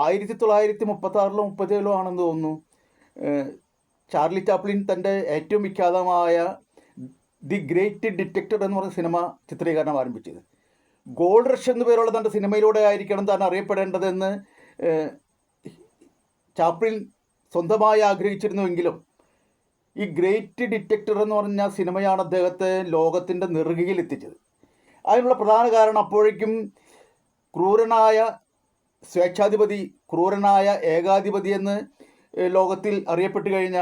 1936 37 ആണെന്ന് തോന്നുന്നു, Charlie Chaplin തൻ്റെ ഏറ്റവും വിഖ്യാതമായ ദി ഗ്രേറ്റ് ഡിറ്റക്ടർ എന്ന് പറഞ്ഞ സിനിമ ചിത്രീകരണം ആരംഭിച്ചത്. ഗോൾഡ് റഷ് എന്നു പേരുള്ള തൻ്റെ സിനിമയിലൂടെ ആയിരിക്കണം താൻ അറിയപ്പെടേണ്ടതെന്ന് ചാപ്ലിൻ സ്വന്തമായി ആഗ്രഹിച്ചിരുന്നുവെങ്കിലും ഈ ഗ്രേറ്റ് ഡിറ്റക്ടർ എന്ന് പറഞ്ഞ സിനിമയാണ് അദ്ദേഹത്തെ ലോകത്തിൻ്റെ നെറുകയിൽ എത്തിച്ചത്. അതിനുള്ള പ്രധാന കാരണം അപ്പോഴേക്കും ക്രൂരനായ സ്വേച്ഛാധിപതി, ക്രൂരനായ ഏകാധിപതി എന്ന് ലോകത്തിൽ അറിയപ്പെട്ടു കഴിഞ്ഞ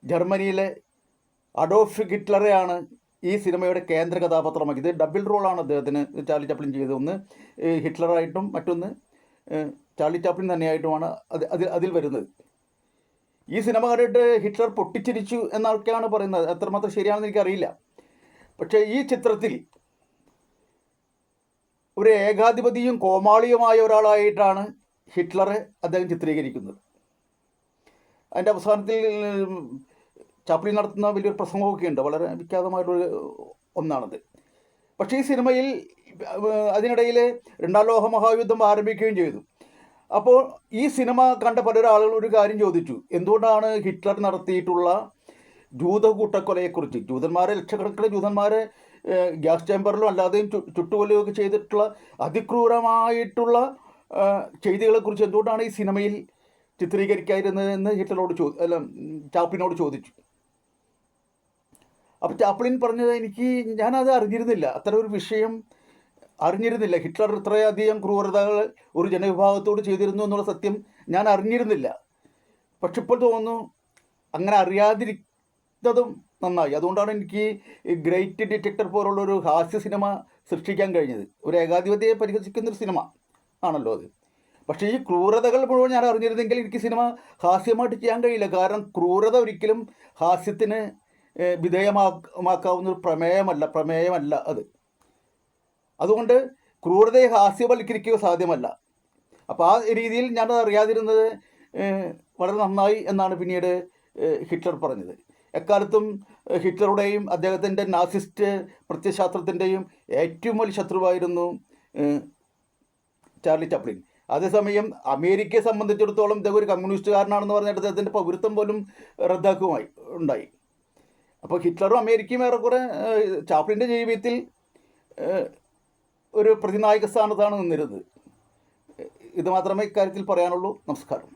ജർമ്മനിയിലെ അഡോൾഫ് ഹിറ്റ്ലറെയാണ് ഈ സിനിമയുടെ കേന്ദ്ര കഥാപാത്രമാക്കി. ഇത് ഡബിൾ റോളാണ് അദ്ദേഹത്തിന് ചാർലി ചാപ്ലിൻ ചെയ്തത്. ഒന്ന് ഹിറ്റ്ലറായിട്ടും മറ്റൊന്ന് ചാർലി ചാപ്ലിൻ തന്നെയായിട്ടുമാണ് അതിൽ വരുന്നത്. ഈ സിനിമ കണ്ടിട്ട് ഹിറ്റ്ലർ പൊട്ടിച്ചിരിച്ചു എന്നൊക്കെയാണ് പറയുന്നത്. എത്രമാത്രം ശരിയാണെന്ന് എനിക്കറിയില്ല. പക്ഷേ ഈ ചിത്രത്തിൽ ഒരു ഏകാധിപതിയും കോമാളിയുമായ ഒരാളായിട്ടാണ് ഹിറ്റ്ലറെ അദ്ദേഹം ചിത്രീകരിക്കുന്നത്. അതിൻ്റെ അവസാനത്തിൽ ചാപ്ലിൻ നടത്തുന്ന വലിയൊരു പ്രസംഗമൊക്കെ ഉണ്ട്, വളരെ വിഖ്യാതമായിട്ടുള്ള ഒന്നാണത്. പക്ഷേ ഈ സിനിമയിൽ അതിനിടയിൽ രണ്ടാം ലോക മഹായുദ്ധം ആരംഭിക്കുകയും ചെയ്തു. അപ്പോൾ ഈ സിനിമ കണ്ട പലരാളുകൾ ഒരു കാര്യം ചോദിച്ചു, എന്തുകൊണ്ടാണ് ഹിറ്റ്ലർ നടത്തിയിട്ടുള്ള ജൂത കൂട്ടക്കൊലയെക്കുറിച്ച്, ജൂതന്മാരെ, ലക്ഷക്കണക്കിന് ജൂതന്മാരെ ഗ്യാസ് ചേമ്പറിലും അല്ലാതെയും ചുട്ടുകൊല്ലുകയൊക്കെ ചെയ്തിട്ടുള്ള അതിക്രൂരമായിട്ടുള്ള ചെയ്തികളെക്കുറിച്ച് എന്തുകൊണ്ടാണ് ഈ സിനിമയിൽ ചിത്രീകരിക്കാതിരുന്നതെന്ന് ചാപ്ലിനോട് ചോദിച്ചു. അപ്പോൾ ചാപ്ലിൻ പറഞ്ഞത്, ഞാനത് അറിഞ്ഞിരുന്നില്ല, അത്തരം ഒരു വിഷയം അറിഞ്ഞിരുന്നില്ല. ഹിറ്റ്ലർ ഇത്രയധികം ക്രൂരതകൾ ഒരു ജനവിഭാഗത്തോട് ചെയ്തിരുന്നു എന്നുള്ള സത്യം ഞാൻ അറിഞ്ഞിരുന്നില്ല. പക്ഷെ ഇപ്പോൾ തോന്നുന്നു അങ്ങനെ അറിയാതിരിക്കുന്നതും നന്നായി. അതുകൊണ്ടാണ് എനിക്ക് ഗ്രേറ്റ് ഡിറ്റക്ടർ പോലുള്ളൊരു ഹാസ്യ സിനിമ സൃഷ്ടിക്കാൻ കഴിഞ്ഞത്. ഒരു ഏകാധിപതിയെ പരിഹസിക്കുന്നൊരു സിനിമ ആണല്ലോ അത്. പക്ഷേ ഈ ക്രൂരതകൾ മുഴുവൻ ഞാൻ അറിഞ്ഞിരുന്നെങ്കിൽ എനിക്ക് സിനിമ ഹാസ്യമായിട്ട് ചെയ്യാൻ കഴിയില്ല. കാരണം ക്രൂരത ഒരിക്കലും ഹാസ്യത്തിന് വിധേയമാക്കാവുന്ന ഒരു പ്രമേയമല്ല അത്. അതുകൊണ്ട് ക്രൂരതയെ ഹാസ്യവൽക്കരിക്കുക സാധ്യമല്ല. അപ്പോൾ ആ രീതിയിൽ ഞാനത് അറിയാതിരുന്നത് വളരെ നന്നായി എന്നാണ് പിന്നീട് ഹിറ്റ്ലർ പറഞ്ഞത്. എക്കാലത്തും ഹിറ്റ്ലറുടെയും അദ്ദേഹത്തിൻ്റെ നാസിസ്റ്റ് പ്രത്യയശാസ്ത്രത്തിൻ്റെയും ഏറ്റവും വലിയ ശത്രുവായിരുന്നു ചാർലി ചാപ്ലിൻ. അതേസമയം അമേരിക്കയെ സംബന്ധിച്ചിടത്തോളം ഇദ്ദേഹം ഒരു കമ്മ്യൂണിസ്റ്റുകാരനാണെന്ന് പറഞ്ഞിട്ട് അദ്ദേഹത്തിൻ്റെ പൗരത്വം പോലും ഉണ്ടായി. അപ്പോൾ ഹിറ്റ്ലറും അമേരിക്കയും ഏറെക്കുറെ ചാപ്ലിൻ്റെ ജീവിതത്തിൽ ഒരു പ്രതിനായക സ്ഥാനത്താണ് നിന്നിരുന്നത്. ഇത് മാത്രമേ ഇക്കാര്യത്തിൽ പറയാനുള്ളൂ. നമസ്കാരം.